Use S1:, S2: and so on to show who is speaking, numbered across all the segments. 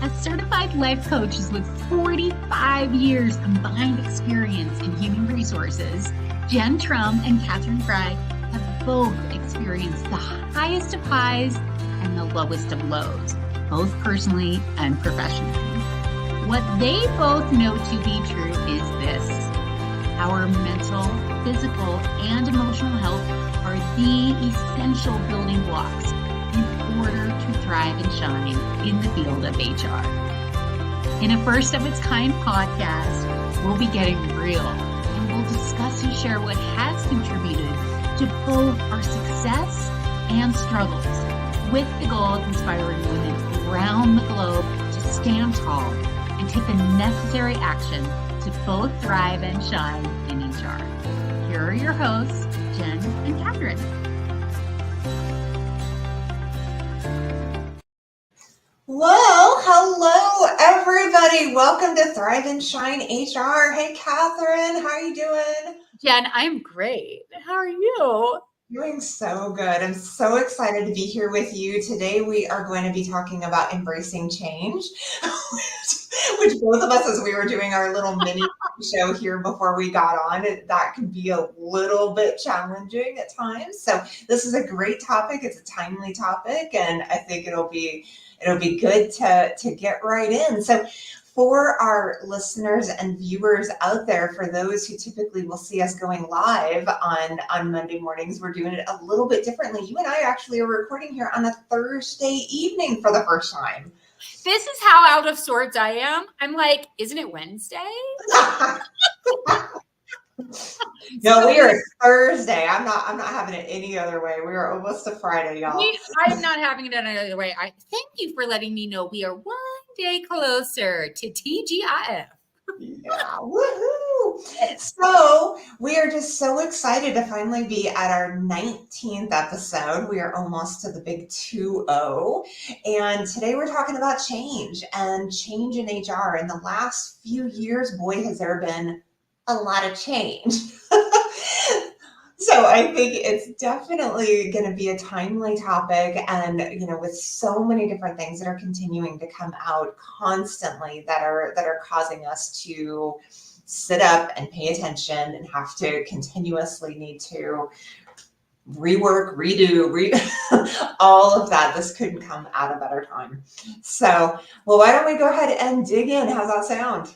S1: as certified life coaches with 45 years combined experience in human resources, Jen Trum and Catherine Fry have both experienced the highest of highs and the lowest of lows, both personally and professionally. What they both know to be true is this: our mental, physical, and emotional health are the essential building blocks in order to thrive and shine in the field of HR. In a first of its kind podcast, we'll be getting real and we'll discuss and share what has contributed to both our success and struggles, with the goal of inspiring women around the globe to stand tall and take the necessary action to both thrive and shine in HR. Here are your hosts, Jen and Catherine.
S2: Well, hello everybody. Welcome to Thrive and Shine HR. Hey Catherine, how are you doing?
S1: Jen, I'm great. How are you?
S2: Doing so good. I'm so excited to be here with you. Today we are going to be talking about embracing change, which both of us, as we were doing our little mini show here before we got on, that could be a little bit challenging at times. So this is a great topic. It's a timely topic, and I think it'll be good to get right in. So for our listeners and viewers out there, for those who typically will see us going live on Monday mornings, we're doing it a little bit differently. You and I actually are recording here on a Thursday evening for the first time.
S1: This is how out of sorts I am. I'm like, isn't it Wednesday?
S2: No, we are Thursday. I'm not having it any other way. We are almost to Friday, y'all.
S1: I'm not having it any other way. I thank you for letting me know we are one day closer to TGIF.
S2: Yeah, woohoo! So we are just so excited to finally be at our 19th episode. We are almost to the big 2-0. And today we're talking about change and change in HR. In the last few years, boy, has there been a lot of change. So I think it's definitely going to be a timely topic, and with so many different things that are continuing to come out constantly that are causing us to sit up and pay attention and have to continuously need to rework, redo, all of that. This couldn't come at a better time. So, well, why don't we go ahead and dig in? How's that sound?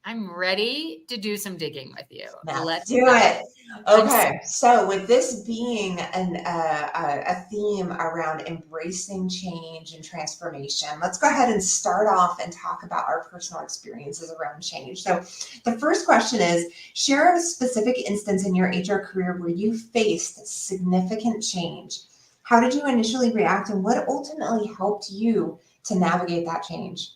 S1: I'm ready to do some digging with you.
S2: Let's do it. Okay, so with this being a theme around embracing change and transformation, let's go ahead and start off and talk about our personal experiences around change. So the first question is, share a specific instance in your HR career where you faced significant change. How did you initially react, and what ultimately helped you to navigate that change?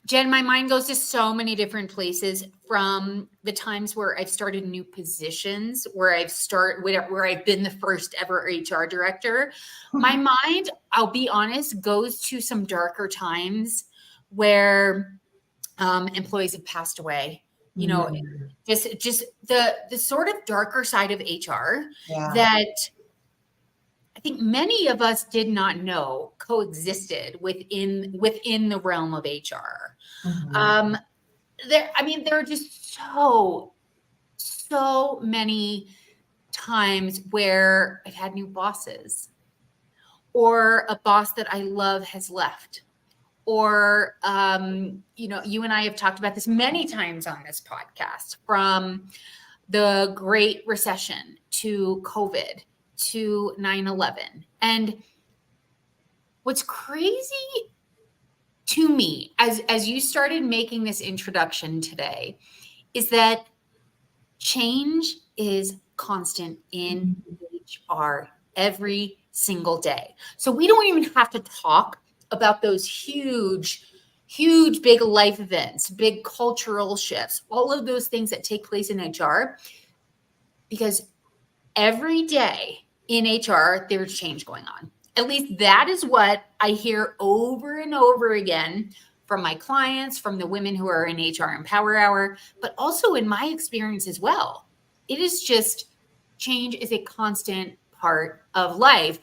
S1: Jen, my mind goes to so many different places, from the times where I've started new positions, where I've been the first ever HR director. My mind, I'll be honest, goes to some darker times where employees have passed away. Just the sort of darker side of HR that I think many of us did not know coexisted within the realm of HR.
S2: Mm-hmm.
S1: There are just so many times where I've had new bosses, or a boss that I love has left, or you and I have talked about this many times on this podcast, from the Great Recession to COVID to 9/11. And what's crazy to me, as you started making this introduction today, is that change is constant in HR every single day. So we don't even have to talk about those huge big life events, big cultural shifts, all of those things that take place in HR, because every day in HR, there's change going on. At least that is what I hear over and over again from my clients, from the women who are in HR Empower Hour, but also in my experience as well. It is just, change is a constant part of life.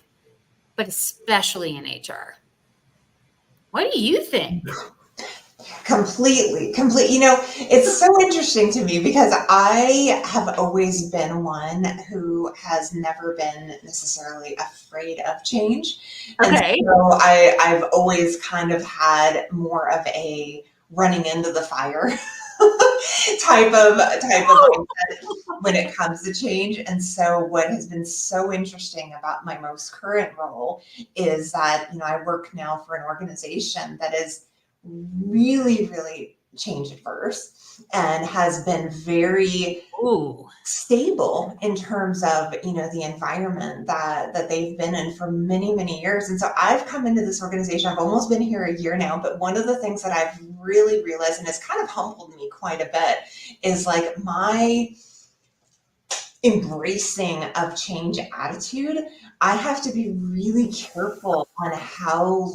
S1: but especially in HR. What do you think?
S2: Completely. You know, it's so interesting to me because I have always been one who has never been necessarily afraid of change. And
S1: Okay.
S2: so I've always kind of had more of a running into the fire type of mindset when it comes to change. And so what has been so interesting about my most current role is that, you know, I work now for an organization that is really, really change adverse and has been very
S1: Ooh.
S2: stable in terms of, you know, the environment that they've been in for many, many years. And so I've come into this organization, I've almost been here a year now, but one of the things that I've really realized, and it's kind of humbled me quite a bit, is like my embracing of change attitude. I have to be really careful on how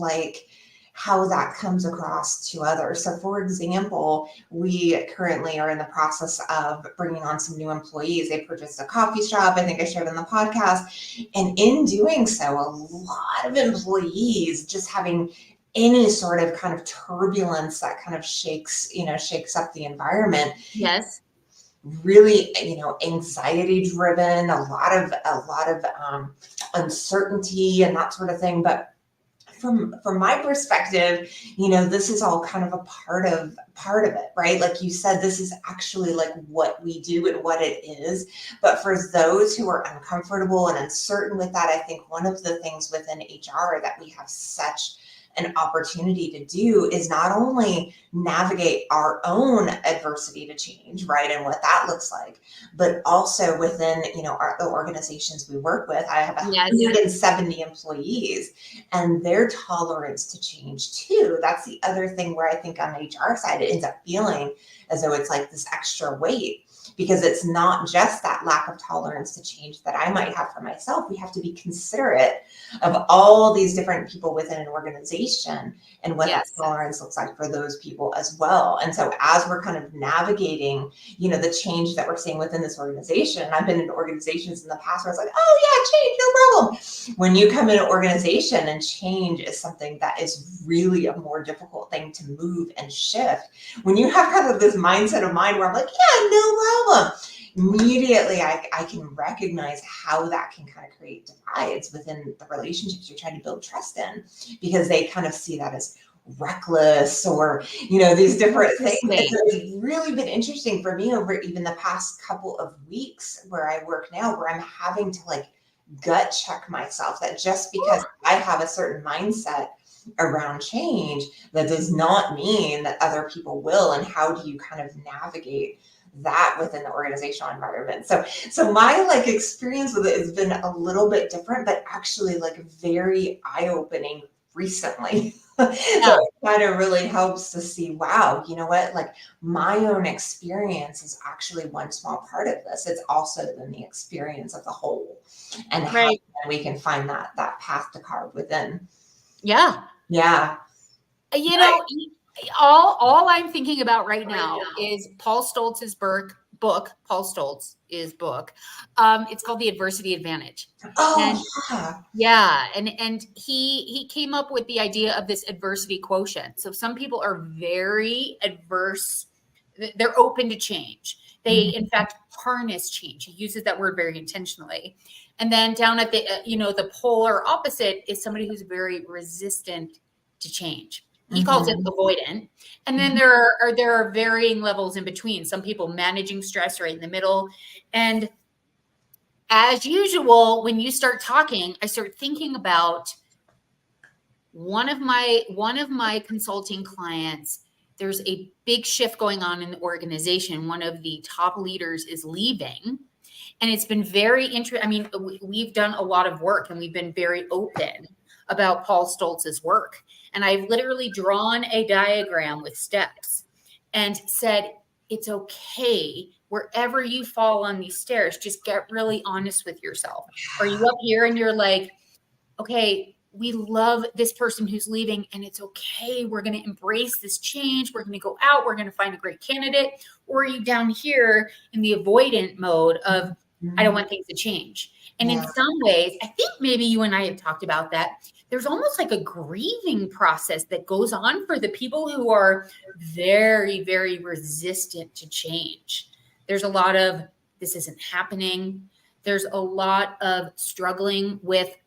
S2: that comes across to others. So for example, we currently are in the process of bringing on some new employees. They purchased a coffee shop, I think I shared in the podcast. And in doing so, a lot of employees just having any sort of kind of turbulence that kind of shakes up the environment,
S1: Yes.
S2: really, you know, anxiety driven, a lot of uncertainty and that sort of thing. But from my perspective, you know, this is all kind of a part of it, right? Like you said, this is actually like what we do and what it is. But for those who are uncomfortable and uncertain with that, I think one of the things within HR that we have such an opportunity to do is not only navigate our own adversity to change, right, and what that looks like, but also within, you know, the organizations we work with. I have
S1: Yes.
S2: 170 employees, and their tolerance to change too. That's the other thing where I think on the HR side, it ends up feeling as though it's like this extra weight, because it's not just that lack of tolerance to change that I might have for myself. We have to be considerate of all these different people within an organization and what that
S1: Yes.
S2: tolerance looks like for those people as well. And so as we're kind of navigating, you know, the change that we're seeing within this organization, I've been in organizations in the past where it's like, oh yeah, change, no problem. When you come in an organization and change is something that is really a more difficult thing to move and shift, when you have kind of this mindset of mind where I'm like, yeah, no problem, immediately I can recognize how that can kind of create divides within the relationships you're trying to build trust in, because they kind of see that as reckless or, you know, these different things. And so it's really been interesting for me over even the past couple of weeks where I work now, where I'm having to like gut check myself that just because I have a certain mindset around change, that does not mean that other people will. And how do you kind of navigate that within the organizational environment? So my like experience with it has been a little bit different, but actually like very eye-opening recently. So it kind of really helps to see, wow, you know what, like my own experience is actually one small part of this. It's also then the experience of the whole, and how we can find that path to carve within.
S1: Yeah.
S2: Yeah.
S1: You know, all I'm thinking about right now is Paul Stoltz's book. Paul Stoltz's book. It's called The Adversity Advantage.
S2: Oh,
S1: And
S2: yeah.
S1: and he came up with the idea of this adversity quotient. So some people are very adverse. They're open to change. They, in fact, harness change. He uses that word very intentionally. And then down at the, the polar opposite is somebody who's very resistant to change. He calls it avoidant. And then there are varying levels in between. Some people managing stress right in the middle. And as usual, when you start talking, I start thinking about one of my consulting clients. There's a big shift going on in the organization. One of the top leaders is leaving. And it's been very interesting. I mean, we've done a lot of work and we've been very open about Paul Stoltz's work. And I've literally drawn a diagram with steps and said, it's okay wherever you fall on these stairs, just get really honest with yourself. Are you up here and you're like, okay, we love this person who's leaving and it's okay. We're going to embrace this change. We're going to go out. We're going to find a great candidate. Or are you down here in the avoidant mode of, I don't want things to change. And in
S2: Yeah.
S1: some ways, I think maybe you and I have talked about that. There's almost like a grieving process that goes on for the people who are very, very resistant to change. There's a lot of, this isn't happening. There's a lot of struggling with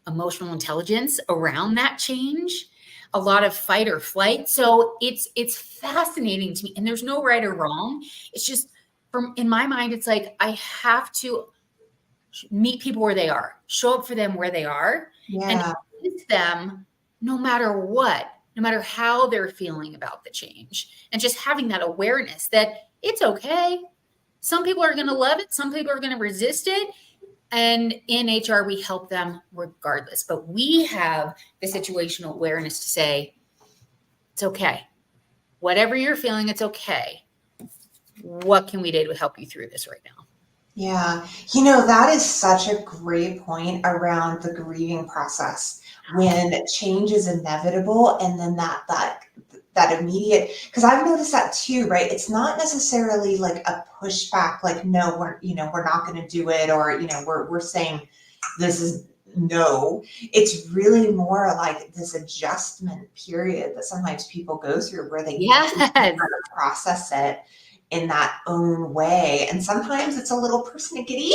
S1: emotional intelligence around that change, a lot of fight or flight. So it's fascinating to me. And there's no right or wrong. It's just, from in my mind, it's like I have to meet people where they are, show up for them where they are, and
S2: Yeah.
S1: assist them no matter what, no matter how they're feeling about the change. And just having that awareness that it's okay. Some people are going to love it. Some people are going to resist it. And in HR, we help them regardless. But we have the situational awareness to say, it's okay. Whatever you're feeling, it's okay. What can we do to help you through this right now?
S2: Yeah. You know, that is such a great point around the grieving process when change is inevitable, and then that immediate, because I've noticed that too, right? It's not necessarily like a pushback, like, no, we're not going to do it, or, we're saying this is no. It's really more like this adjustment period that sometimes people go through where they
S1: Yes.
S2: process it in that own way. And sometimes it's a little persnickety,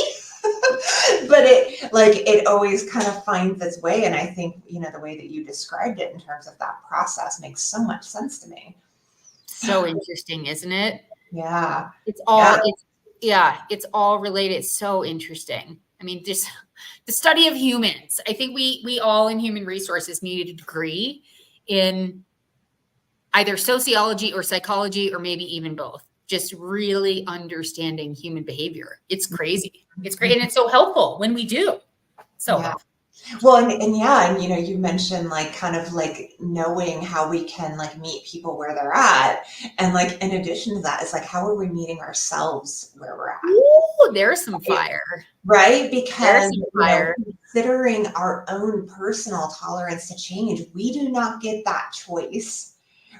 S2: but it always kind of finds its way. And I think, the way that you described it in terms of that process makes so much sense to me.
S1: So interesting, isn't it?
S2: Yeah.
S1: It's
S2: Yeah.
S1: all, it's all related. It's so interesting. I mean, just the study of humans. I think we all in human resources need a degree in either sociology or psychology, or maybe even both. Just really understanding human behavior. It's crazy. It's great. And it's so helpful when we do. So
S2: Yeah.
S1: helpful.
S2: Well, and yeah, and you mentioned like kind of like knowing how we can like meet people where they're at. And like in addition to that, it's like, how are we meeting ourselves where we're at?
S1: Ooh, there's some fire.
S2: Right?
S1: There's
S2: Because,
S1: some fire.
S2: considering our own personal tolerance to change, we do not get that choice.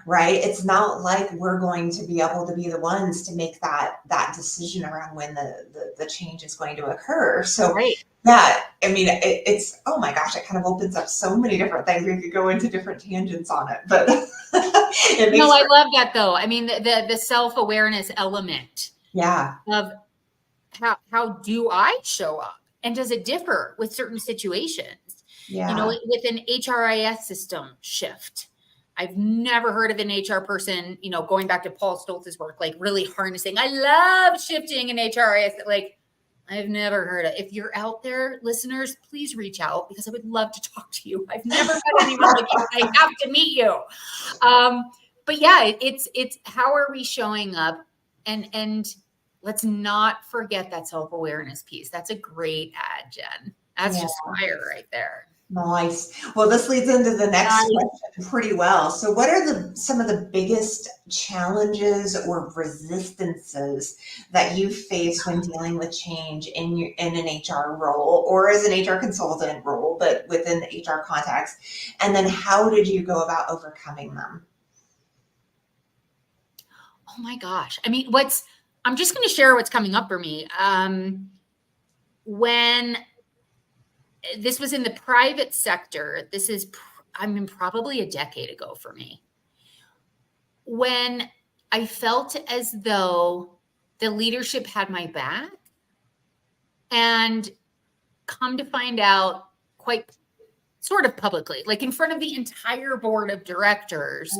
S2: Right? It's not like we're going to be able to be the ones to make that decision around when the change is going to occur. So
S1: Right.
S2: that, I mean, it's, oh my gosh, it kind of opens up so many different things. We could go into different tangents on it, but it makes
S1: No, I love that though. I mean, the self-awareness element
S2: yeah.
S1: of how do I show up? And does it differ with certain situations?
S2: Yeah.
S1: With an HRIS system shift. I've never heard of an HR person, going back to Paul Stoltz's work, like really harnessing. I love shifting an HRIS. Like, I've never heard of. If you're out there, listeners, please reach out because I would love to talk to you. I've never met anyone like you. I have to meet you. But yeah, it's how are we showing up, and let's not forget that self-awareness piece. That's a great ad, Jen. That's
S2: Yeah.
S1: just fire right there.
S2: Nice. Well, this leads into the next
S1: Nice.
S2: question pretty well. So what are some of the biggest challenges or resistances that you face when dealing with change in an HR role, or as an HR consultant role, but within the HR context? And then how did you go about overcoming them?
S1: Oh my gosh. I mean, I'm just going to share what's coming up for me. When this was in the private sector, probably a decade ago for me, when I felt as though the leadership had my back, and come to find out quite sort of publicly, like in front of the entire board of directors,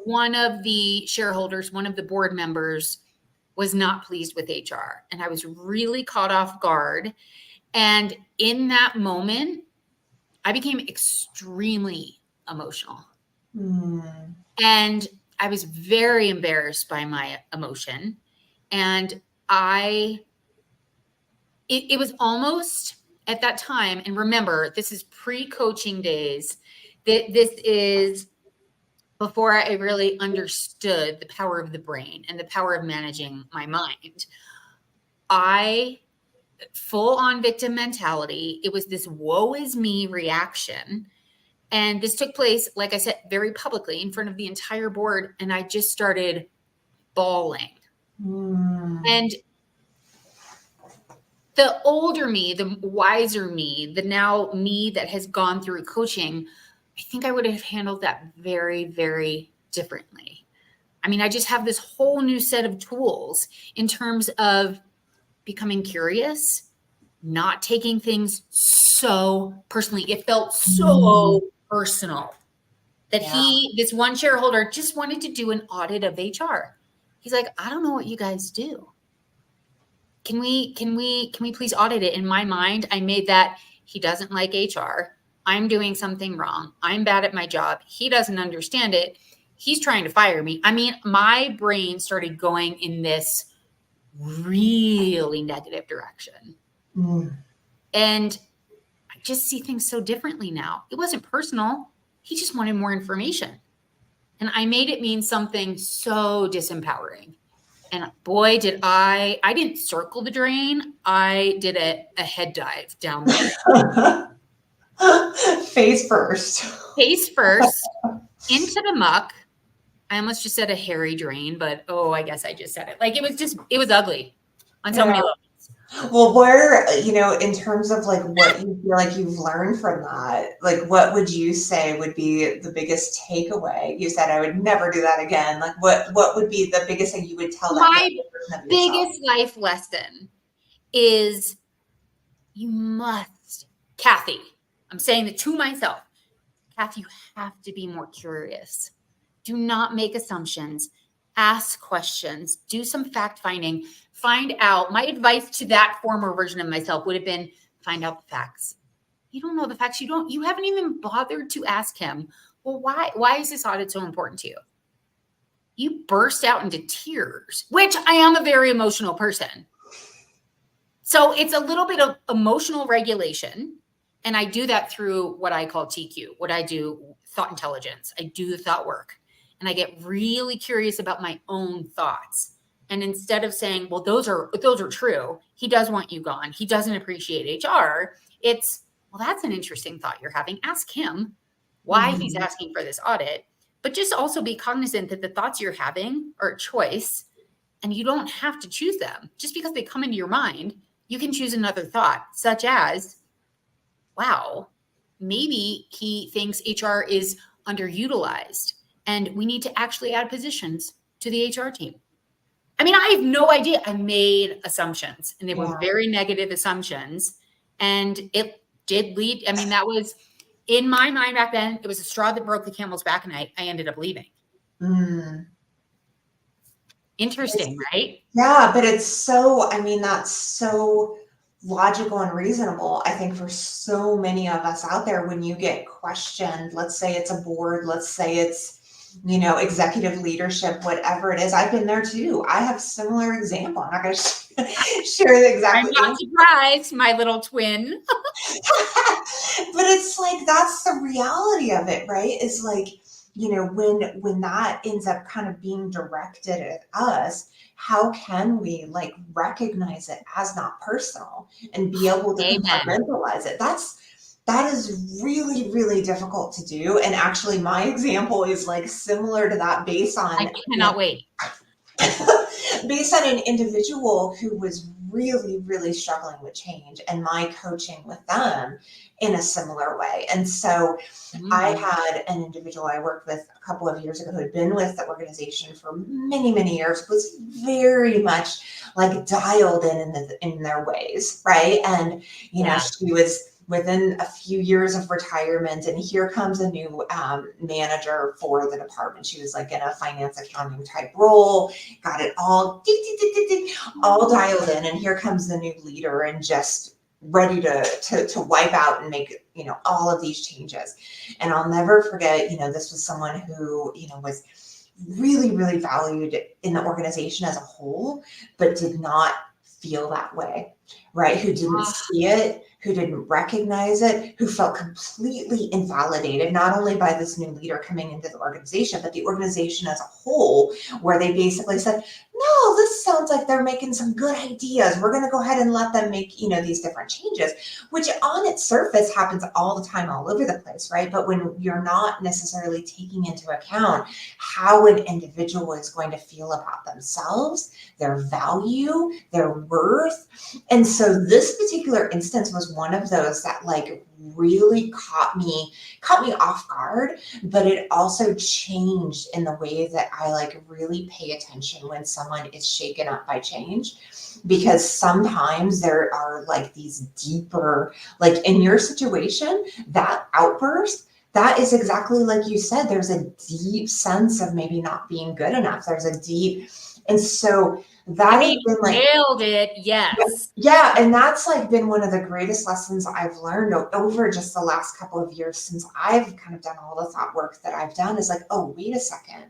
S1: one of the shareholders, one of the board members was not pleased with HR. And I was really caught off guard. And in that moment, I became extremely emotional. And I was very embarrassed by my emotion. And it was almost at that time, and remember, this is pre-coaching days, that this is before I really understood the power of the brain and the power of managing my mind. Full on victim mentality. It was this woe is me reaction. And this took place, like I said, very publicly in front of the entire board. And I just started bawling. And the older me, the wiser me, the now me that has gone through coaching, I think I would have handled that very, very differently. I mean, I just have this whole new set of tools in terms of becoming curious, not taking things so personally. It felt so personal that this one shareholder just wanted to do an audit of HR. He's like, I don't know what you guys do. Can we please audit it? In my mind, I made that he doesn't like HR. I'm doing something wrong. I'm bad at my job. He doesn't understand it. He's trying to fire me. I mean, my brain started going in this really negative direction. And I just see things so differently now. It wasn't personal. He just wanted more information. And I made it mean something so disempowering. And boy, did I didn't circle the drain. I did a head dive down there.
S2: Face first.
S1: Face first into the muck. I almost just said a hairy drain, but I guess I just said it. Like it was ugly on so many levels.
S2: Well, where, in terms of like what you feel like you've learned from that, like what would you say would be the biggest takeaway? You said I would never do that again. Like what would be the biggest thing you would tell that
S1: My biggest life lesson is you must, Kathy, I'm saying it to myself, Kathy, you have to be more curious. Do not make assumptions. Ask questions. Do some fact finding. Find out. My advice to that former version of myself would have been find out the facts. You don't know the facts. You haven't even bothered to ask him, well, why is this audit so important to you? You burst out into tears, which I am a very emotional person. So it's a little bit of emotional regulation. And I do that through what I call TQ, what I do, thought intelligence. I do the thought work. And I get really curious about my own thoughts. And instead of saying, well, those are true. He does want you gone. He doesn't appreciate HR. It's, well, that's an interesting thought you're having. Ask him why he's asking for this audit. But just also be cognizant that the thoughts you're having are a choice and you don't have to choose them. Just because they come into your mind, you can choose another thought, such as, wow, maybe he thinks HR is underutilized and we need to actually add positions to the HR team. I mean, I have no idea. I made assumptions and they were very negative assumptions. And it did lead. I mean, that was in my mind back then. It was a straw that broke the camel's back and I ended up leaving. Interesting, right?
S2: Yeah, but it's so, that's so logical and reasonable, I think, for so many of us out there. When you get questioned, let's say it's a board, let's say it's, executive leadership, whatever it is. I've been there too. I have similar example. I'm not going to share the exact.
S1: I'm not surprised, my little twin.
S2: But it's like, that's the reality of it, right? Is like, when that ends up kind of being directed at us, how can we like recognize it as not personal and be able to compartmentalize it? That is really, really difficult to do. And actually my example is like similar to that based on,
S1: I cannot wait.
S2: Based on an individual who was really, really struggling with change and my coaching with them in a similar way. And so I had an individual I worked with a couple of years ago who had been with the organization for many, many years, was very much like dialed in their ways, right? And, she was within a few years of retirement, and here comes a new manager for the department. She was like in a finance accounting type role, got it all all dialed in, and here comes the new leader and just ready to wipe out and make all of these changes. And I'll never forget, this was someone who was really, really valued in the organization as a whole, but did not feel that way, right? Who didn't see it, who didn't recognize it, who felt completely invalidated, not only by this new leader coming into the organization, but the organization as a whole, where they basically said, no, this sounds like they're making some good ideas. We're going to go ahead and let them make, these different changes, which on its surface happens all the time, all over the place, right? But when you're not necessarily taking into account how an individual is going to feel about themselves, their value, their worth. And so this particular instance was one of those that like really caught me off guard, but it also changed in the way that I like really pay attention when someone is shaken up by change. Because sometimes there are like these deeper, like in your situation, that outburst, that is exactly like you said, there's a deep sense of maybe not being good enough. There's a deep, and so that has been like,
S1: nailed it. Yes.
S2: yeah. And that's like been one of the greatest lessons I've learned over just the last couple of years since I've kind of done all the thought work that I've done is like, oh, wait a second,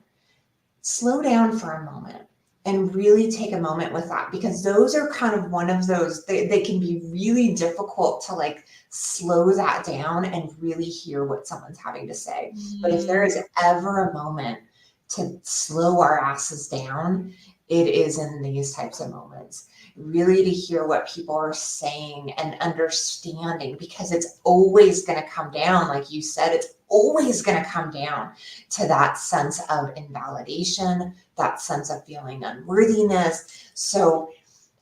S2: slow down for a moment and really take a moment with that, because those are kind of one of those, they can be really difficult to like slow that down and really hear what someone's having to say. But if there is ever a moment to slow our asses down, it is in these types of moments, really to hear what people are saying and understanding, because it's always going to come down, like you said, it's always going to come down to that sense of invalidation, that sense of feeling unworthiness. So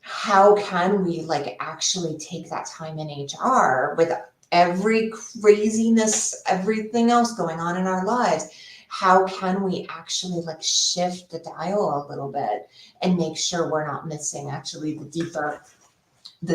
S2: how can we like actually take that time in HR with every craziness, everything else going on in our lives? How can we actually like shift the dial a little bit and make sure we're not missing actually the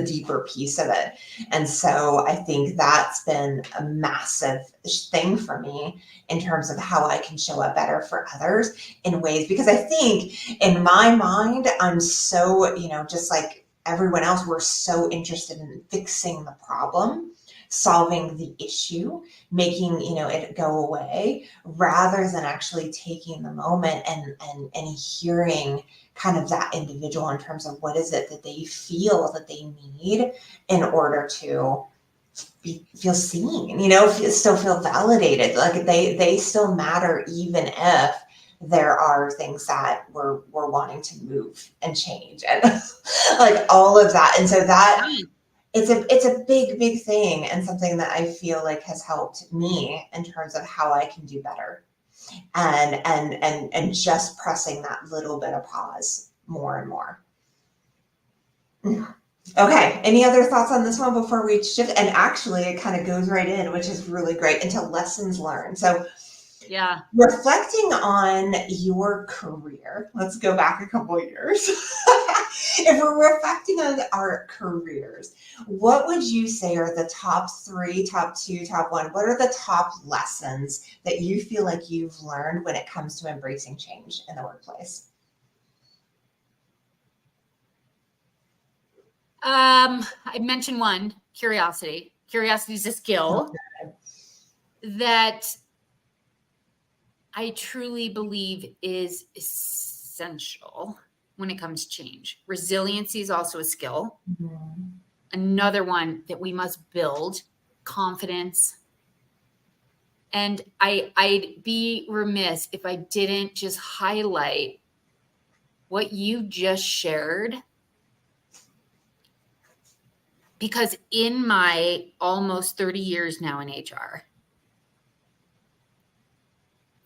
S2: deeper piece of it? And so I think that's been a massive thing for me in terms of how I can show up better for others in ways, because I think in my mind, I'm so, just like everyone else, we're so interested in fixing the problem, solving the issue, making, it go away, rather than actually taking the moment and hearing kind of that individual in terms of what is it that they feel that they need in order to feel seen, still feel validated, like they still matter, even if there are things that we're wanting to move and change and like all of that. And so that it's a big thing, and something that I feel like has helped me in terms of how I can do better, and just pressing that little bit of pause more and more. Okay, any other thoughts on this one before we shift? And actually it kind of goes right in, which is really great, into lessons learned. So
S1: yeah,
S2: reflecting on your career, let's go back a couple of years. If we're reflecting on our careers, what would you say are the top 3, top 2, top 1? What are the top lessons that you feel like you've learned when it comes to embracing change in the workplace?
S1: I mentioned one, curiosity. Curiosity is a skill that I truly believe is essential when it comes to change. Resiliency is also a skill. Mm-hmm. Another one that we must build, confidence. And I'd be remiss if I didn't just highlight what you just shared, because in my almost 30 years now in HR,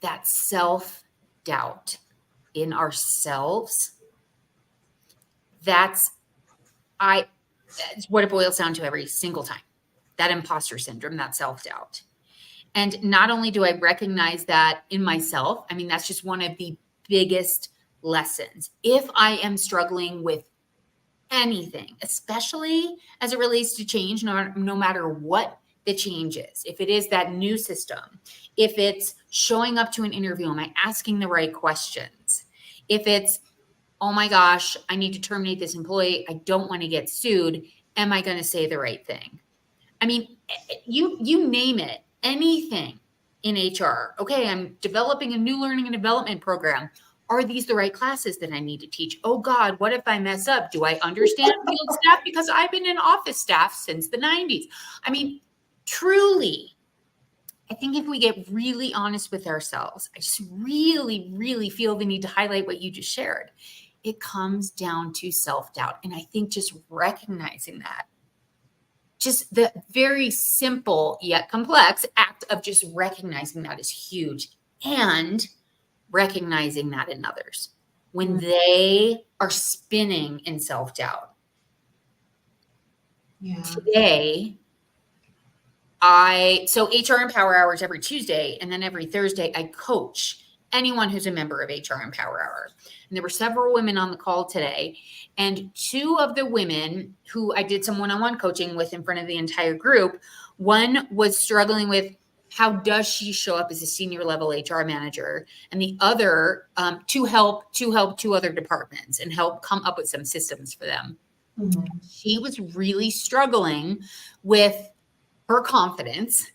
S1: that self-doubt in ourselves, that's what it boils down to every single time. That imposter syndrome, that self-doubt. And not only do I recognize that in myself, I mean, that's just one of the biggest lessons. If I am struggling with anything, especially as it relates to change, no matter what the change is, if it is that new system, if it's showing up to an interview, am I asking the right questions? If it's, oh my gosh, I need to terminate this employee, I don't want to get sued, am I going to say the right thing? I mean, you name it, anything in HR. Okay, I'm developing a new learning and development program. Are these the right classes that I need to teach? Oh God, what if I mess up? Do I understand field staff? Because I've been in office staff since the 90s. I mean, truly, I think if we get really honest with ourselves, I just really, really feel the need to highlight what you just shared. It comes down to self-doubt. And I think just recognizing that, just the very simple yet complex act of just recognizing that is huge. And recognizing that in others when they are spinning in self-doubt.
S2: Yeah.
S1: Today, so HR Empower Hours every Tuesday, and then every Thursday, I coach anyone who's a member of HR Empower Hour. And there were several women on the call today, and two of the women who I did some one-on-one coaching with in front of the entire group, one was struggling with how does she show up as a senior level HR manager, and the other to help two other departments and help come up with some systems for them. Mm-hmm. She was really struggling with her confidence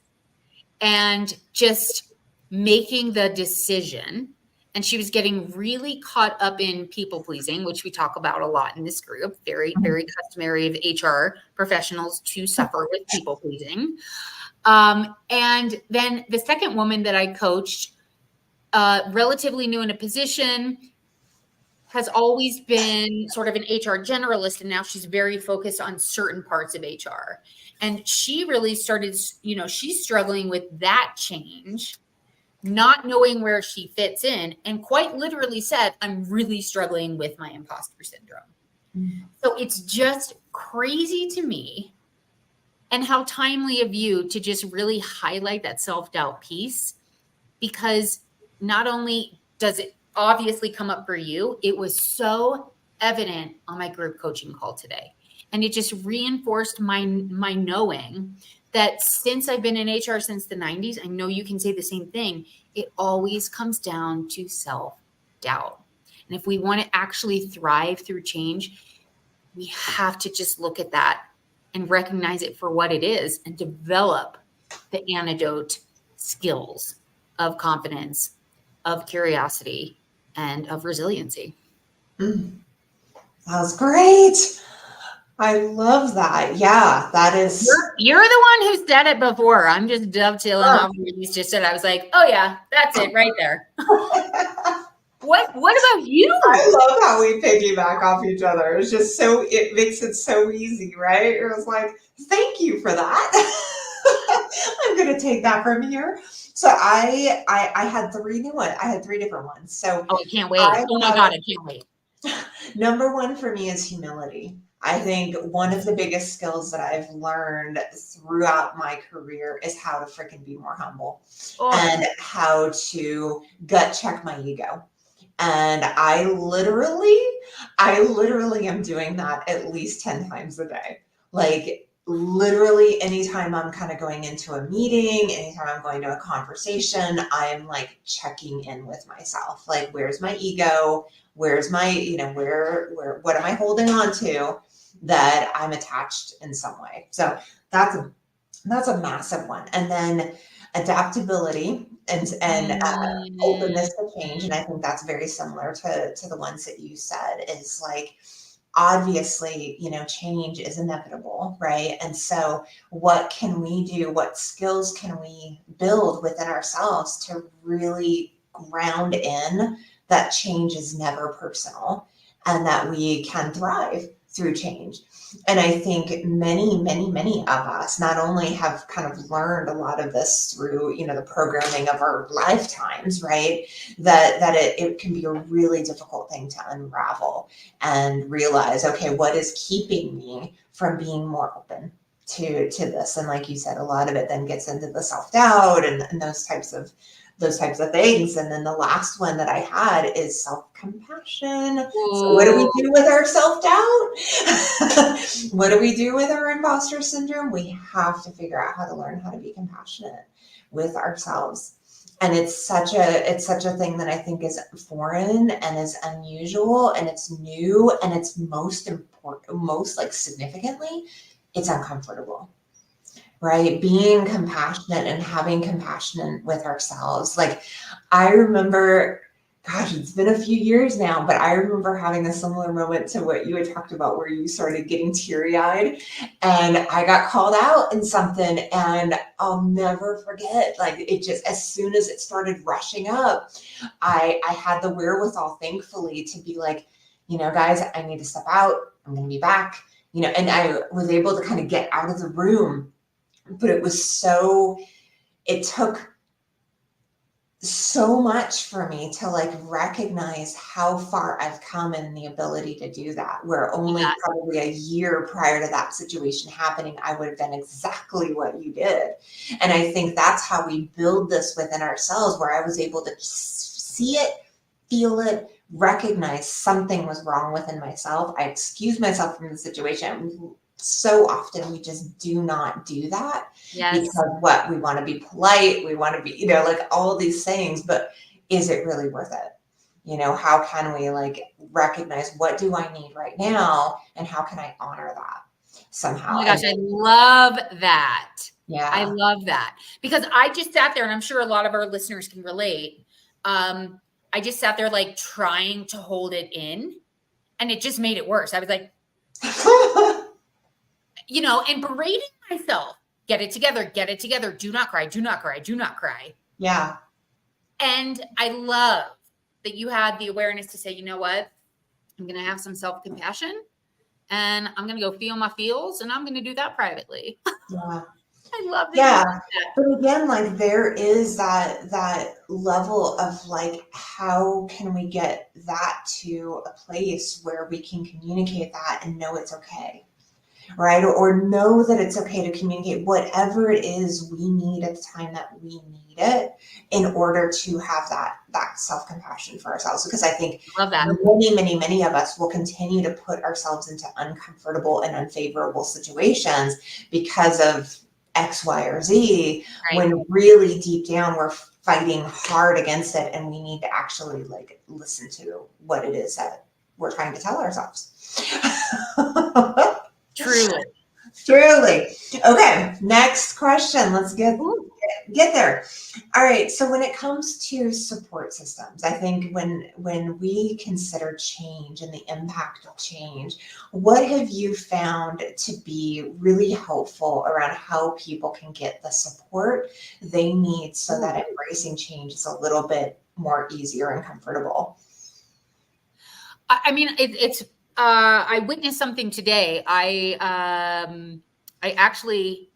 S1: and just making the decision. And she was getting really caught up in people pleasing, which we talk about a lot in this group, very, very customary of HR professionals to suffer with people pleasing. And then the second woman that I coached, relatively new in a position, has always been sort of an HR generalist, and now she's very focused on certain parts of HR. And she really started, she's struggling with that change, not knowing where she fits in, and quite literally said, I'm really struggling with my imposter syndrome. Mm-hmm. So it's just crazy to me, and how timely of you to just really highlight that self-doubt piece, because not only does it obviously come up for you, it was so evident on my group coaching call today. And it just reinforced my knowing that since I've been in HR since the 90s, I know you can say the same thing. It always comes down to self-doubt. And if we want to actually thrive through change, we have to just look at that and recognize it for what it is and develop the antidote skills of confidence, of curiosity, and of resiliency.
S2: That was great. I love that. Yeah, that is.
S1: You're the one who said it before. I'm just dovetailing off what you just said. I was like, oh yeah, that's it right there. What about you?
S2: I love how we piggyback off each other. It's just it makes it so easy, right? It was like, thank you for that. I'm going to take that from here. So I had three new ones. I had three different ones. So
S1: I can't wait. Oh my God, I can't wait.
S2: Number one for me is humility. I think one of the biggest skills that I've learned throughout my career is how to freaking be more humble and how to gut check my ego. And I literally am doing that at least 10 times a day. Like literally anytime I'm kind of going into a meeting, anytime I'm going to a conversation, I'm like checking in with myself. Like, where's my ego? Where's my, what am I holding on to that I'm attached in some way? So that's a massive one. And then adaptability and openness to change. And I think that's very similar to the ones that you said, is like, obviously, change is inevitable, right? And so what can we do? What skills can we build within ourselves to really ground in that change is never personal and that we can thrive through change? And I think many, many, many of us not only have kind of learned a lot of this through, the programming of our lifetimes, right? That it can be a really difficult thing to unravel and realize, okay, what is keeping me from being more open to this? And like you said, a lot of it then gets into the self-doubt and those types of things. And then the last one that I had is self-compassion. So what do we do with our self-doubt? What do we do with our imposter syndrome? We have to figure out how to learn how to be compassionate with ourselves. And it's such a thing that I think is foreign and is unusual and it's new and it's most like significantly, it's uncomfortable. Right? Being compassionate and having compassion with ourselves. Like, I remember gosh, it's been a few years now, but I remember having a similar moment to what you had talked about where you started getting teary-eyed and I got called out in something and I'll never forget, like it just, as soon as it started rushing up, I had the wherewithal, thankfully, to be like, guys, I need to step out. I'm going to be back, and I was able to kind of get out of the room, but it took so much for me to like recognize how far I've come in the ability to do that, where only
S1: Yeah.
S2: probably a year prior to that situation happening, I would have done exactly what you did. And I think that's how we build this within ourselves, where I was able to see it, feel it, recognize something was wrong within myself. I excused myself from the situation. So often we just do not do that
S1: Yes.
S2: because we want to be polite, we want to be, like all these things, but is it really worth it? How can we like recognize what do I need right now and how can I honor that somehow?
S1: Oh my gosh, I love that.
S2: Yeah.
S1: I love that because I just sat there and I'm sure a lot of our listeners can relate. I just sat there like trying to hold it in and it just made it worse. I was like, and berating myself. Get it together. Get it together. Do not cry. Do not cry. Do not cry.
S2: Yeah.
S1: And I love that you had the awareness to say, you know what? I'm going to have some self-compassion and I'm going to go feel my feels and I'm going to do that privately.
S2: Yeah.
S1: I love that.
S2: Yeah. But again, like there is that level of like, how can we get that to a place where we can communicate that and know it's okay? Right? Or know that it's okay to communicate whatever it is we need at the time that we need it in order to have that self-compassion for ourselves. Because I think many of us will continue to put ourselves into uncomfortable and unfavorable situations because of X, Y, or Z, when really deep down we're fighting hard against it and we need to actually like listen to what it is that we're trying to tell ourselves. Truly. Okay, next question. Let's get there. All right. So when it comes to support systems, I think when we consider change and the impact of change, what have you found to be really helpful around how people can get the support they need so that embracing change is a little bit more easier and comfortable?
S1: I mean, it's I witnessed something today. I actually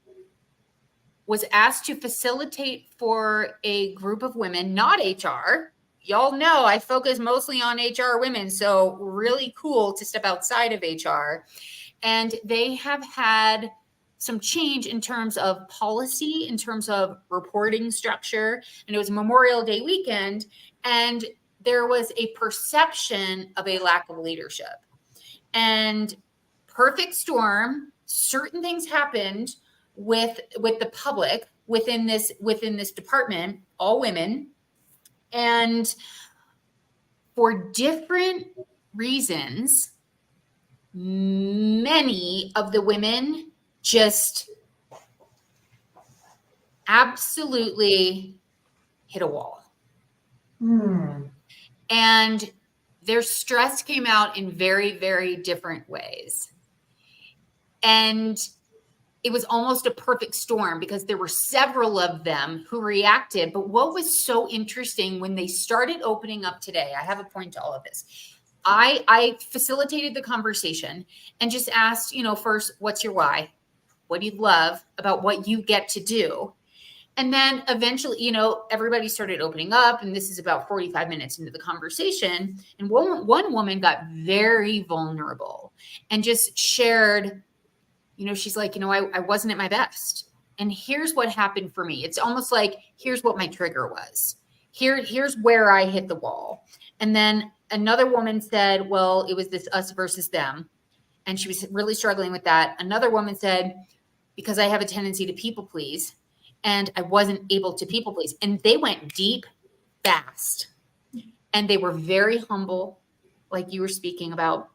S1: was asked to facilitate for a group of women, not HR. Y'all know I focus mostly on HR women, so really cool to step outside of HR. And they have had some change in terms of policy, in terms of reporting structure. And it was Memorial Day weekend, and there was a perception of a lack of leadership. And perfect storm, certain things happened with the public within this department, all women, and for different reasons, many of the women just absolutely hit a wall. And their stress came out in very, very different ways. And it was almost a perfect storm because there were several of them who reacted. But what was so interesting when they started opening up today, I have a point to all of this. I facilitated the conversation and just asked, first, what's your why? What do you love about what you get to do? And then eventually, everybody started opening up, and this is about 45 minutes into the conversation. And one woman got very vulnerable and just shared, she's like, I wasn't at my best. And here's what happened for me. It's almost like, here's what my trigger was. Here's where I hit the wall. And then another woman said, well, it was this us versus them. And she was really struggling with that. Another woman said, because I have a tendency to people please, and I wasn't able to people please. And they went deep, fast. And they were very humble, like you were speaking about.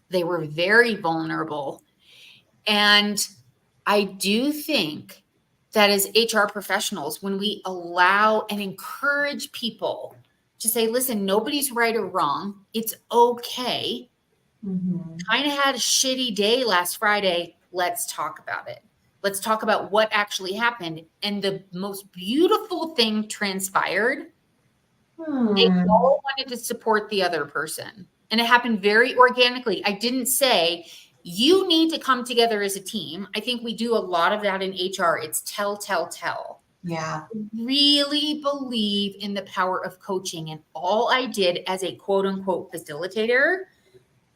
S1: They were very vulnerable. And I do think that as HR professionals, when we allow and encourage people to say, listen, nobody's right or wrong. It's okay. Kind of had a shitty day last Friday. Let's talk about it. Let's talk about what actually happened. And the most beautiful thing transpired. They all wanted to support the other person. And it happened very organically. I didn't say, you need to come together as a team. I think we do a lot of that in HR. It's tell, tell, tell.
S2: Yeah.
S1: Really believe in the power of coaching. And all I did as a quote unquote facilitator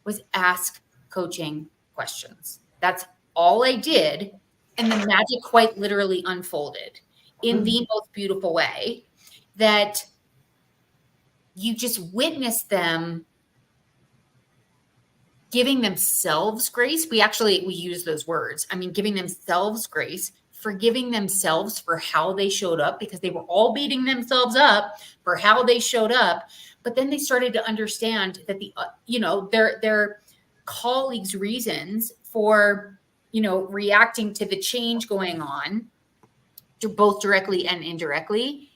S1: was ask coaching questions. That's all I did. And the magic quite literally unfolded in the most beautiful way that you just witness them giving themselves grace. We use those words. I mean, giving themselves grace, forgiving themselves for how they showed up, because they were all beating themselves up for how they showed up. But then they started to understand that their colleagues' reasons for, reacting to the change going on, both directly and indirectly,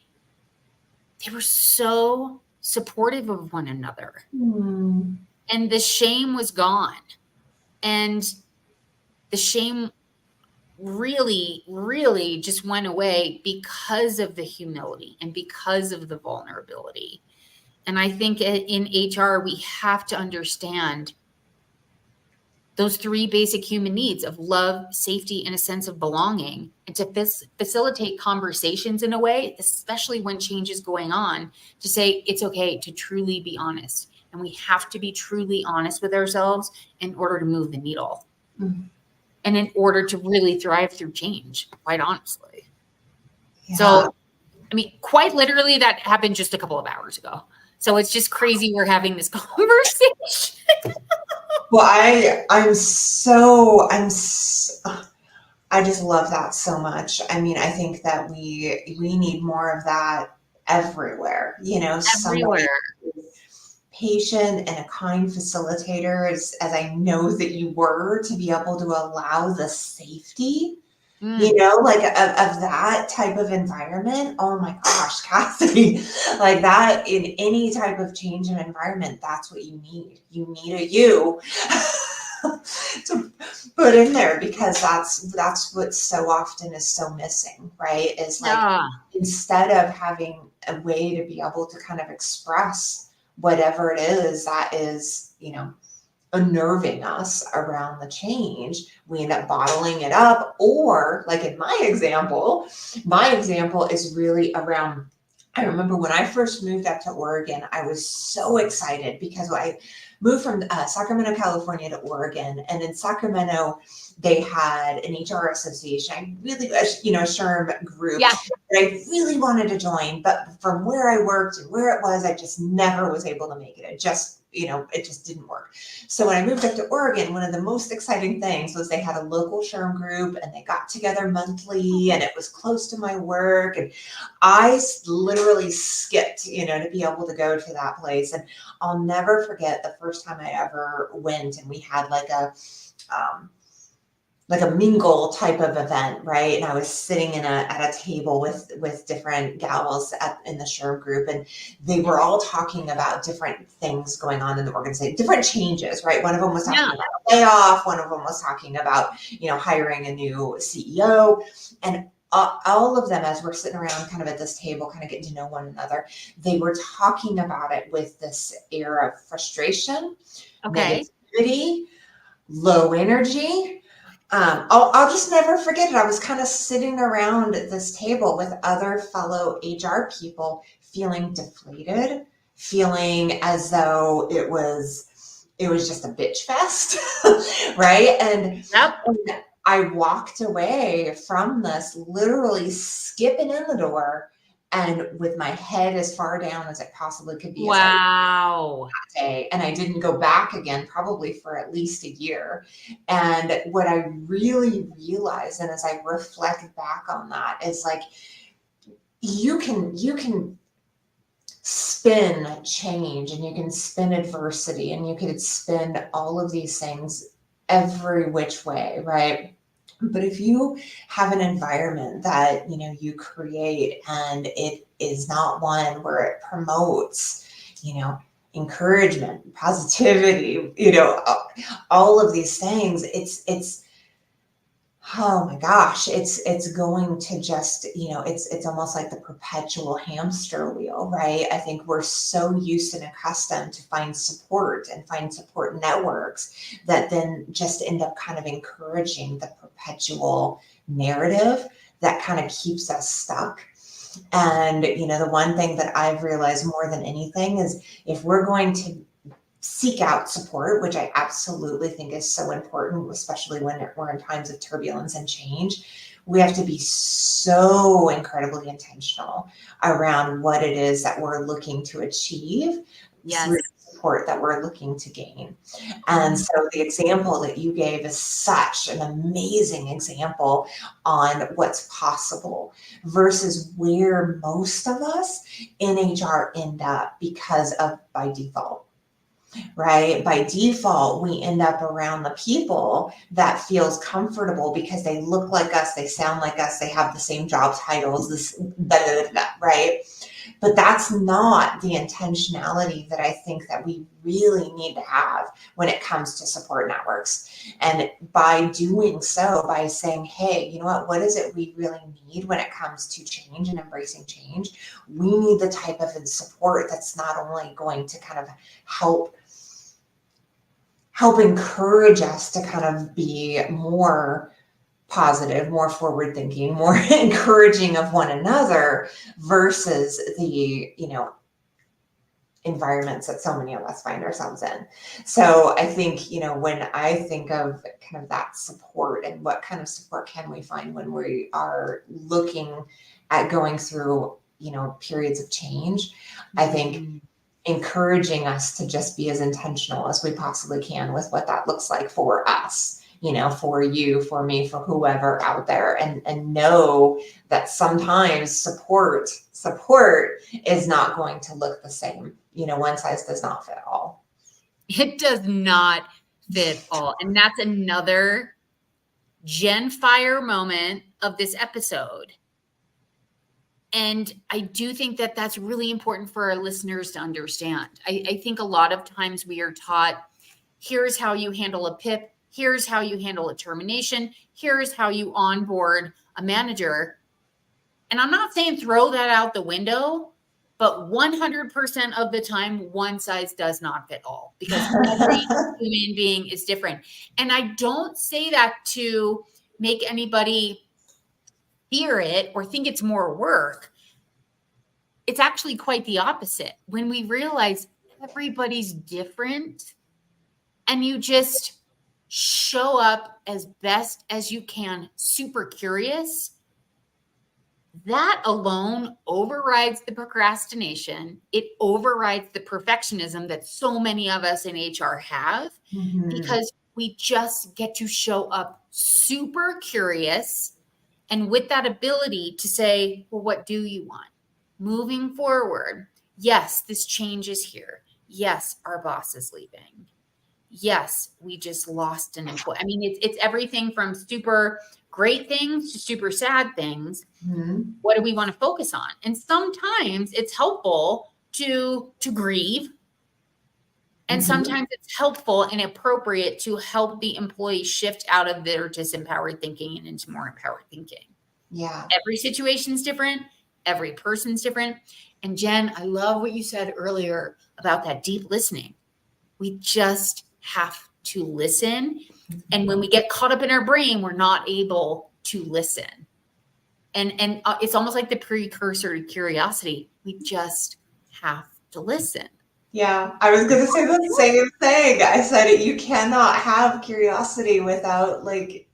S1: they were so supportive of one another. And the shame was gone. And the shame really, really just went away because of the humility and because of the vulnerability. And I think in HR, we have to understand those three basic human needs of love, safety, and a sense of belonging, and to facilitate conversations in a way, especially when change is going on, to say it's okay to truly be honest. And we have to be truly honest with ourselves in order to move the needle and in order to really thrive through change, quite honestly. Yeah. So, I mean, quite literally that happened just a couple of hours ago. So it's just crazy we're having this conversation.
S2: Well, I just love that so much. I mean, I think that we need more of that everywhere,
S1: Everywhere.
S2: Patient and a kind facilitator, as I know that you were, to be able to allow the safety, like of that type of environment. Oh my gosh, Cassidy, like that in any type of change of environment, that's what you need. You need a you to put in there, because that's what so often is so missing, right? Is like, instead of having a way to be able to kind of express whatever it is that is, unnerving us around the change, we end up bottling it up. Or like in my example is really around, I remember when I first moved up to Oregon, I was so excited because I moved from Sacramento, California to Oregon. And in Sacramento, they had an HR association. I really, a SHRM group that I really wanted to join. But from where I worked and where it was, I just never was able to make it. It just didn't work. So when I moved up to Oregon, one of the most exciting things was they had a local SHRM group, and they got together monthly, and it was close to my work. And I literally skipped, to be able to go to that place. And I'll never forget the first time I ever went, and we had like a mingle type of event, right? And I was sitting at a table with different gals in the SHRM group, and they were all talking about different things going on in the organization, different changes, right? One of them was talking about a layoff. One of them was talking about, hiring a new CEO. And all of them, as we're sitting around kind of at this table, kind of getting to know one another, they were talking about it with this air of frustration, negativity, low energy. I'll just never forget it. I was kind of sitting around this table with other fellow HR people, feeling deflated, feeling as though it was just a bitch fest, right? And I walked away from this literally skipping in the door, and with my head as far down as it possibly could be.
S1: Wow.
S2: That day. And I didn't go back again, probably for at least a year. And what I really realized, and as I reflect back on that, is like, you can spin change, and you can spin adversity, and you could spin all of these things every which way, right? But if you have an environment that, you create and it is not one where it promotes, encouragement, positivity, all of these things, it's oh my gosh, it's going to just, it's almost like the perpetual hamster wheel, right? I think we're so used and accustomed to find support and find support networks that then just end up kind of encouraging the perpetual narrative that kind of keeps us stuck. And, the one thing that I've realized more than anything is if we're going to seek out support, which I absolutely think is so important, especially when we're in times of turbulence and change. We have to be so incredibly intentional around what it is that we're looking to achieve through the support that we're looking to gain. And so the example that you gave is such an amazing example on what's possible versus where most of us in HR end up because of by default. Right? By default, we end up around the people that feels comfortable because they look like us, they sound like us, they have the same job titles, this, blah, blah, blah, blah, right? But that's not the intentionality that I think that we really need to have when it comes to support networks. And by doing so, by saying, hey, you know what is it we really need when it comes to change and embracing change? We need the type of support that's not only going to kind of help encourage us to kind of be more positive, more forward thinking, more encouraging of one another versus the, environments that so many of us find ourselves in. So I think, when I think of kind of that support and what kind of support can we find when we are looking at going through, periods of change, I think encouraging us to just be as intentional as we possibly can with what that looks like for us, for you, for me, for whoever out there, and know that sometimes support is not going to look the same. One size does not fit all.
S1: It does not fit all. And that's another Gen Fire moment of this episode. And I do think that that's really important for our listeners to understand. I think a lot of times we are taught, here's how you handle a PIP, here's how you handle a termination, here's how you onboard a manager. And I'm not saying throw that out the window, but 100% of the time, one size does not fit all because every human being is different. And I don't say that to make anybody fear it or think it's more work. It's actually quite the opposite. When we realize everybody's different and you just show up as best as you can, super curious, that alone overrides the procrastination. It overrides the perfectionism that so many of us in HR have because we just get to show up super curious and with that ability to say, well, what do you want? Moving forward, yes, this change is here. Yes, our boss is leaving. Yes, we just lost an employee. I mean, it's everything from super great things to super sad things. What do we want to focus on? And sometimes it's helpful to grieve. And sometimes it's helpful and appropriate to help the employee shift out of their disempowered thinking and into more empowered thinking.
S2: Yeah.
S1: Every situation's different. Every person's different. And Jen, I love what you said earlier about that deep listening. We just have to listen. And when we get caught up in our brain, we're not able to listen. And it's almost like the precursor to curiosity. We just have to listen.
S2: Yeah, I was going to say the same thing. I said you cannot have curiosity without like.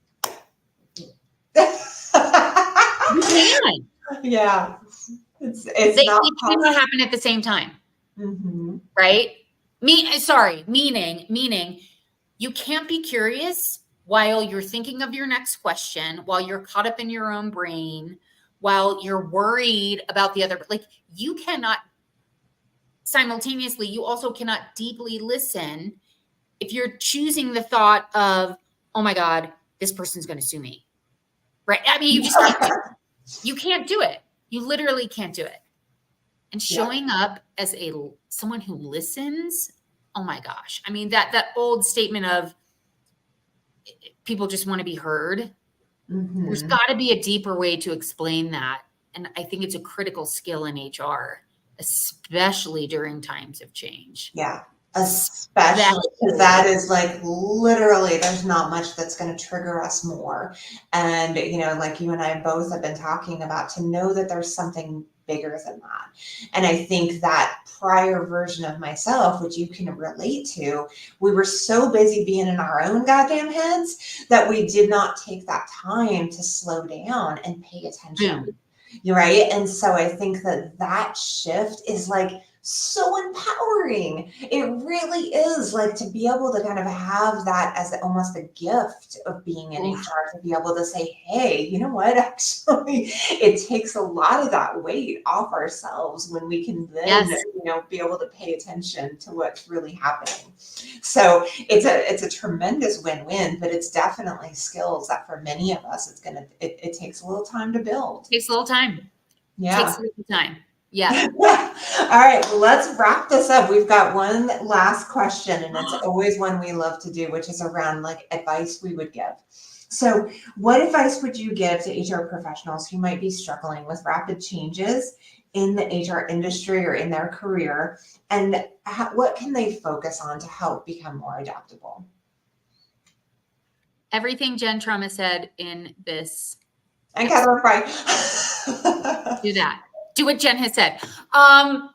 S1: You can.
S2: Yeah, it's
S1: They
S2: not
S1: cannot happen at the same time, right? Meaning you can't be curious while you're thinking of your next question, while you're caught up in your own brain, while you're worried about the other. Like you cannot simultaneously, you also cannot deeply listen if you're choosing the thought of, oh my God, this person's going to sue me. right? I mean, you just can't do it. You can't do it. You literally can't do it. And showing up as someone who listens, oh my gosh. I mean, that old statement of people just want to be heard. There's got to be a deeper way to explain that. And I think it's a critical skill in HR, especially during times of change.
S2: Yeah. Especially because that is like literally there's not much that's going to trigger us more. And, you know, like you and I both have been talking about, to know that there's something bigger than that. And I think that prior version of myself, which you can relate to, we were so busy being in our own goddamn heads that we did not take that time to slow down and pay attention. You're right. And so I think that shift is like so empowering. It really is, like, to be able to kind of have that as almost a gift of being in HR, to be able to say, hey, you know what, actually, it takes a lot of that weight off ourselves when we can then, you know, be able to pay attention to what's really happening. So it's a tremendous win-win, but it's definitely skills that for many of us, it takes a little time to build.
S1: It takes a little time.
S2: Yeah.
S1: It takes a little time. Yeah.
S2: All right, well, let's wrap this up. We've got one last question, and it's always one we love to do, which is around like advice we would give. So what advice would you give to HR professionals who might be struggling with rapid changes in the HR industry or in their career? And what can they focus on to help become more adaptable?
S1: Everything Jen Trauma said in this.
S2: And Catherine Fry.
S1: Do that. Do what Jen has said.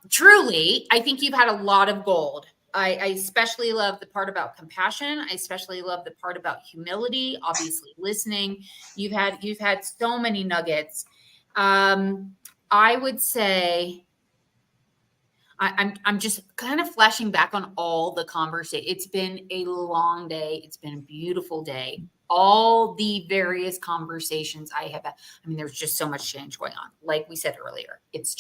S1: Truly, I think you've had a lot of gold. I especially love the part about compassion. I especially love the part about humility, obviously listening. You've had so many nuggets. I would say I'm just kind of flashing back on all the conversation. It's been a long day. It's been a beautiful day. All the various conversations I have had. I mean, there's just so much change going on. Like we said earlier, it's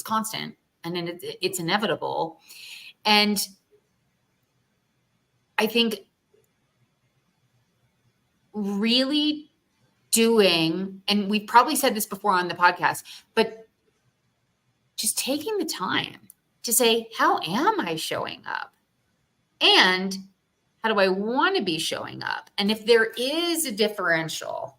S1: constant, and then it's inevitable. And I think really doing, and we've probably said this before on the podcast, but just taking the time to say, how am I showing up? And how do I want to be showing up? And if there is a differential,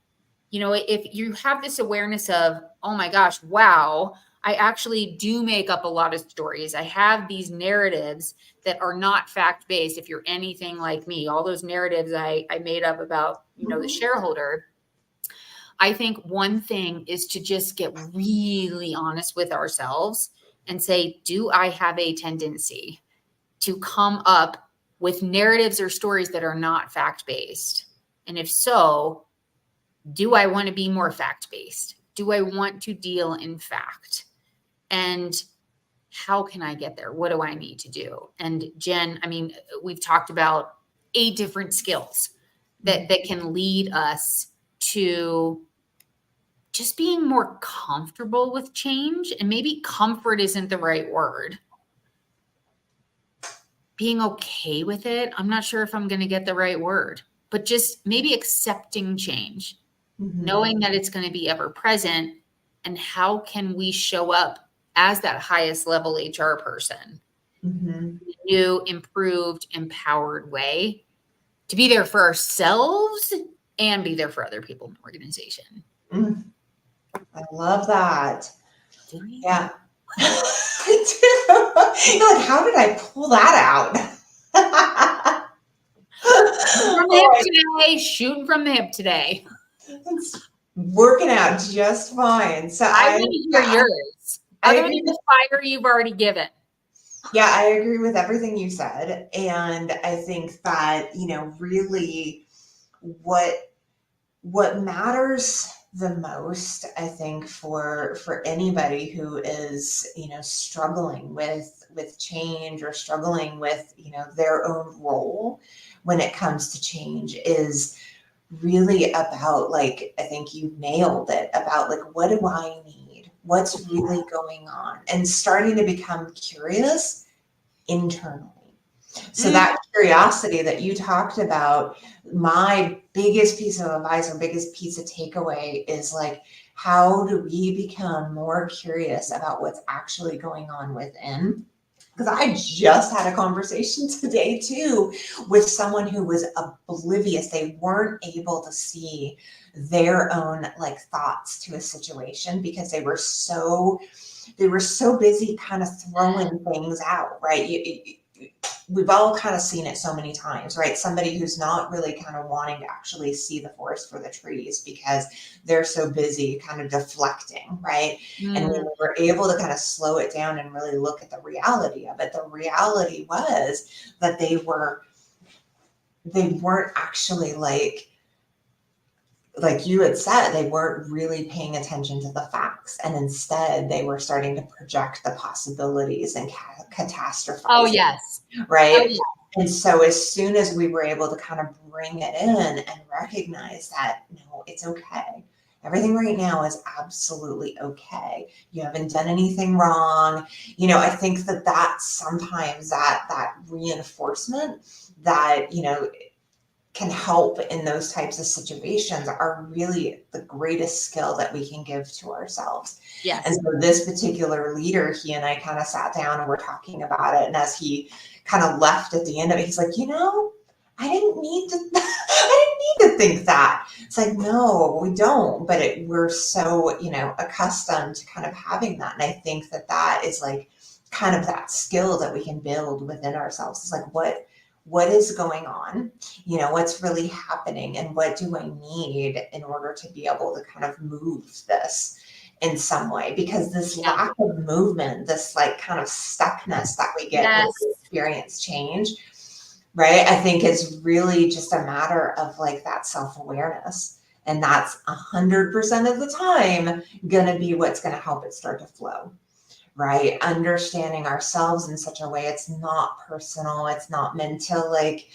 S1: you know, if you have this awareness of, oh my gosh, wow, I actually do make up a lot of stories. I have these narratives that are not fact-based. If you're anything like me, all those narratives I made up about, you know, the shareholder. I think one thing is to just get really honest with ourselves and say, do I have a tendency to come up with narratives or stories that are not fact-based? And if so, do I want to be more fact-based? Do I want to deal in fact? And how can I get there? What do I need to do? And Jen, I mean, we've talked about 8 different skills that can lead us to just being more comfortable with change. And maybe comfort isn't the right word. Being okay with it. I'm not sure if I'm going to get the right word, but just maybe accepting change, knowing that it's going to be ever present. And how can we show up as that highest level HR person in a new, improved, empowered way to be there for ourselves and be there for other people in the organization.
S2: I love that. Yeah. I do. You're like, how did I pull that out?
S1: From the hip today, shooting from the hip today.
S2: It's working out just fine. So
S1: I want to hear yours. Other than the fire you've already given.
S2: Yeah, I agree with everything you said. And I think that, you know, really what matters the most, I think, for anybody who is, you know, struggling with change or struggling with, you know, their own role when it comes to change is really about, like, I think you nailed it, about like, what do I need? What's really going on? And starting to become curious internally. So that curiosity that you talked about, my biggest piece of advice or biggest piece of takeaway is like, how do we become more curious about what's actually going on within? Because I just had a conversation today too with someone who was oblivious. They weren't able to see their own like thoughts to a situation because they were so busy kind of throwing things out, right? We've all kind of seen it so many times, right? Somebody who's not really kind of wanting to actually see the forest for the trees because they're so busy kind of deflecting, right? And when we were able to kind of slow it down and really look at the reality of it, the reality was that they weren't actually like you had said, they weren't really paying attention to the facts. And instead they were starting to project the possibilities and catastrophize.
S1: Oh, yes.
S2: Right.
S1: Oh, yeah.
S2: And so as soon as we were able to kind of bring it in and recognize that, no, it's okay. Everything right now is absolutely okay. You haven't done anything wrong. I think that sometimes that reinforcement that, can help in those types of situations are really the greatest skill that we can give to ourselves.
S1: Yes.
S2: And so this particular leader, he and I kind of sat down and we're talking about it. And as he kind of left at the end of it, he's like, I didn't need to, I didn't need to think that. It's like, no, we don't, but we're so, accustomed to kind of having that. And I think that is like kind of that skill that we can build within ourselves. It's like, what is going on? What's really happening and what do I need in order to be able to kind of move this in some way? Because this lack of movement, this like kind of stuckness that we get when we experience change, right? I think is really just a matter of like that self-awareness. And that's 100% of the time going to be what's going to help it start to flow. Right? Understanding ourselves in such a way it's not personal, it's not meant to like,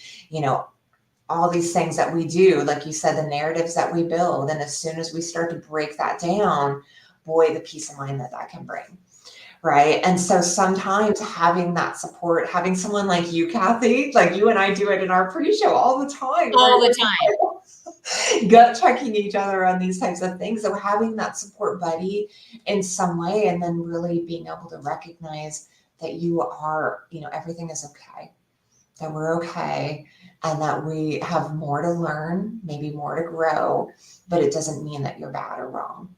S2: all these things that we do, like you said, the narratives that we build. And as soon as we start to break that down, boy, the peace of mind that can bring. Right. And so sometimes having that support, having someone like you, Kathy, like you and I do it in our pre-show all the time.
S1: All the time.
S2: Gut checking each other on these types of things. So having that support buddy in some way, and then really being able to recognize that you are, everything is okay, that we're okay, and that we have more to learn, maybe more to grow, but it doesn't mean that you're bad or wrong.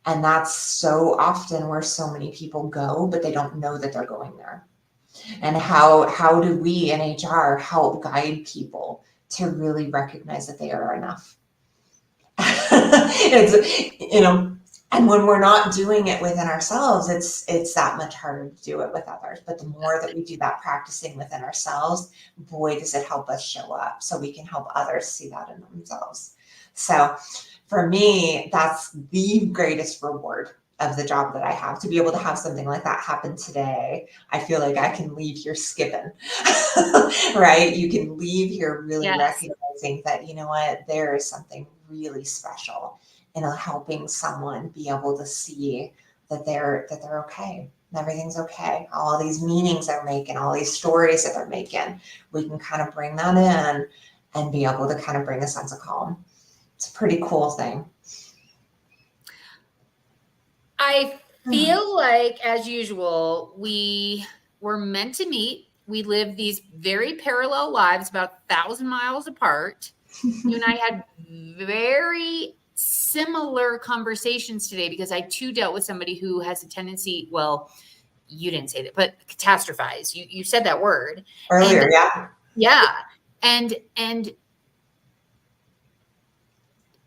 S2: And that's so often where so many people go, but they don't know that they're going there. And how do we in HR help guide people to really recognize that they are enough? And when we're not doing it within ourselves, it's that much harder to do it with others. But the more that we do that practicing within ourselves, boy, does it help us show up so we can help others see that in themselves. So for me, that's the greatest reward of the job that I have, to be able to have something like that happen today. I feel like I can leave here skipping, right? You can leave here really recognizing that, you know what, there is something really special in helping someone be able to see that they're okay. Everything's okay. All these meanings they're making, all these stories that they're making, we can kind of bring that in and be able to kind of bring a sense of calm. It's a pretty cool thing.
S1: I feel like, as usual, we were meant to meet. We live these very parallel lives, about 1,000 miles apart. You and I had very similar conversations today because I too dealt with somebody who has a tendency, well, you didn't say that, but catastrophize. You said that word
S2: earlier,
S1: yeah. And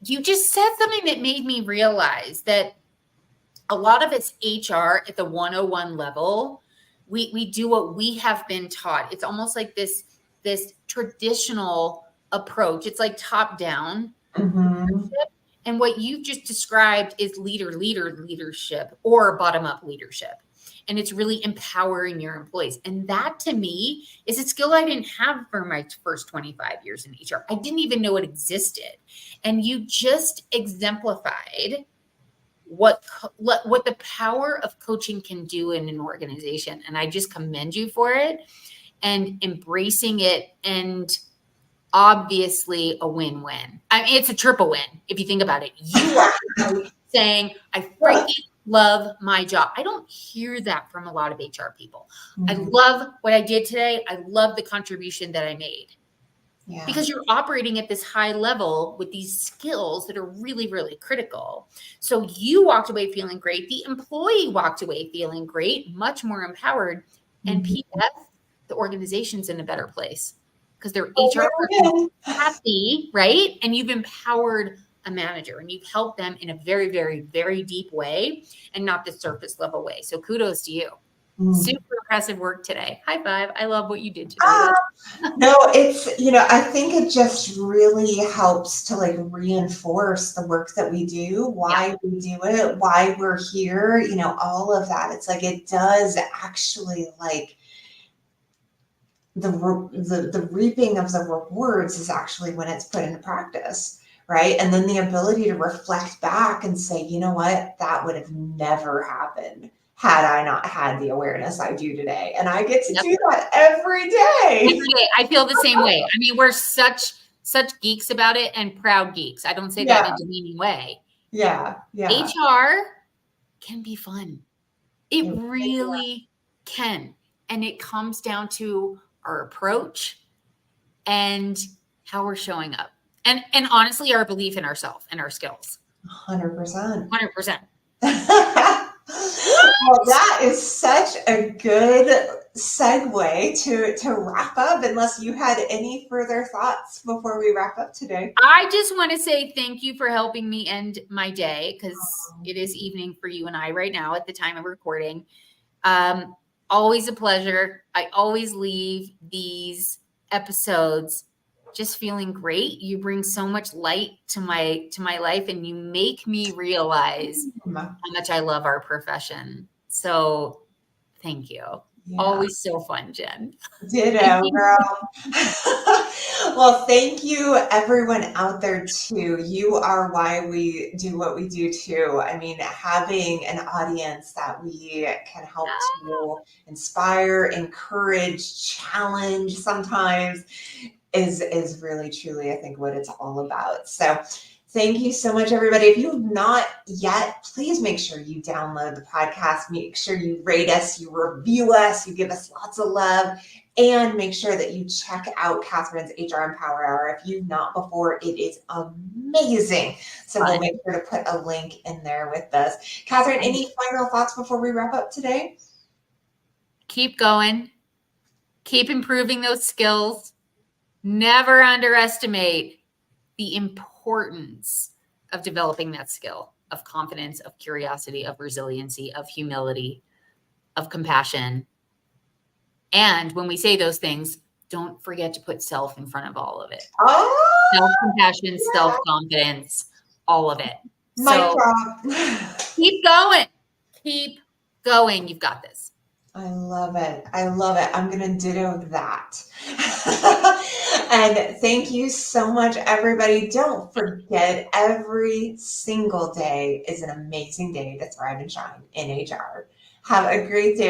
S1: you just said something that made me realize that a lot of it's HR at the 101 level. We do what we have been taught. It's almost like this traditional approach. It's like top down.
S2: Mm-hmm.
S1: And what you've just described is leadership or bottom up leadership. And it's really empowering your employees. And that to me is a skill I didn't have for my first 25 years in HR. I didn't even know it existed. And you just exemplified what the power of coaching can do in an organization. And I just commend you for it. and embracing it, and obviously a win-win. I mean, it's a triple win if you think about it. You walk away saying, I freaking love my job. I don't hear that from a lot of HR people. I love what I did today. I love the contribution that I made.
S2: Yeah.
S1: Because you're operating at this high level with these skills that are really, really critical. So you walked away feeling great. The employee walked away feeling great, much more empowered. And PF, the organization's in a better place because their HR person is happy, right? And you've empowered a manager and you've helped them in a very, very, very deep way and not the surface level way. So kudos to you. Super impressive work today. High five. I love what you did today.
S2: No, it's, I think it just really helps to like reinforce the work that we do, why we do it, why we're here, all of that. It's like, it does actually like the reaping of the rewards is actually when it's put into practice. Right. And then the ability to reflect back and say, you know what, that would have never happened had I not had the awareness I do today. And I get to do that every day.
S1: Every day. I feel the same way. I mean, we're such geeks about it and proud geeks. I don't say that in a demeaning way.
S2: Yeah.
S1: HR can be fun. It really can. And it comes down to our approach and how we're showing up. And honestly, our belief in ourselves and our skills.
S2: 100%.
S1: 100%.
S2: Well, that is such a good segue to wrap up, unless you had any further thoughts before we wrap up today.
S1: I just want to say thank you for helping me end my day, because it is evening for you and I right now at the time of recording. Always a pleasure. I always leave these episodes just feeling great. You bring so much light to my life, and you make me realize how much I love our profession. So thank you. Yeah. Always so fun, Jen.
S2: Ditto, girl. Well, thank you everyone out there too. You are why we do what we do too. I mean, having an audience that we can help to inspire, encourage, challenge sometimes is really truly, I think, what it's all about. So thank you so much, everybody. If you've not yet, please make sure you download the podcast. Make sure you rate us, you review us, you give us lots of love, and make sure that you check out Catherine's HR Empower Hour. If you've not before, it is amazing. So we'll make sure to put a link in there with us. Catherine, any final thoughts before we wrap up today?
S1: Keep going. Keep improving those skills. Never underestimate the importance of developing that skill of confidence, of curiosity, of resiliency, of humility, of compassion. And when we say those things, don't forget to put self in front of all of it. Self-compassion, self-confidence, all of it. Keep going. Keep going. You've got this.
S2: I love it. I love it. I'm going to ditto that. And thank you so much, everybody. Don't forget, every single day is an amazing day to thrive and shine in HR. Have a great day.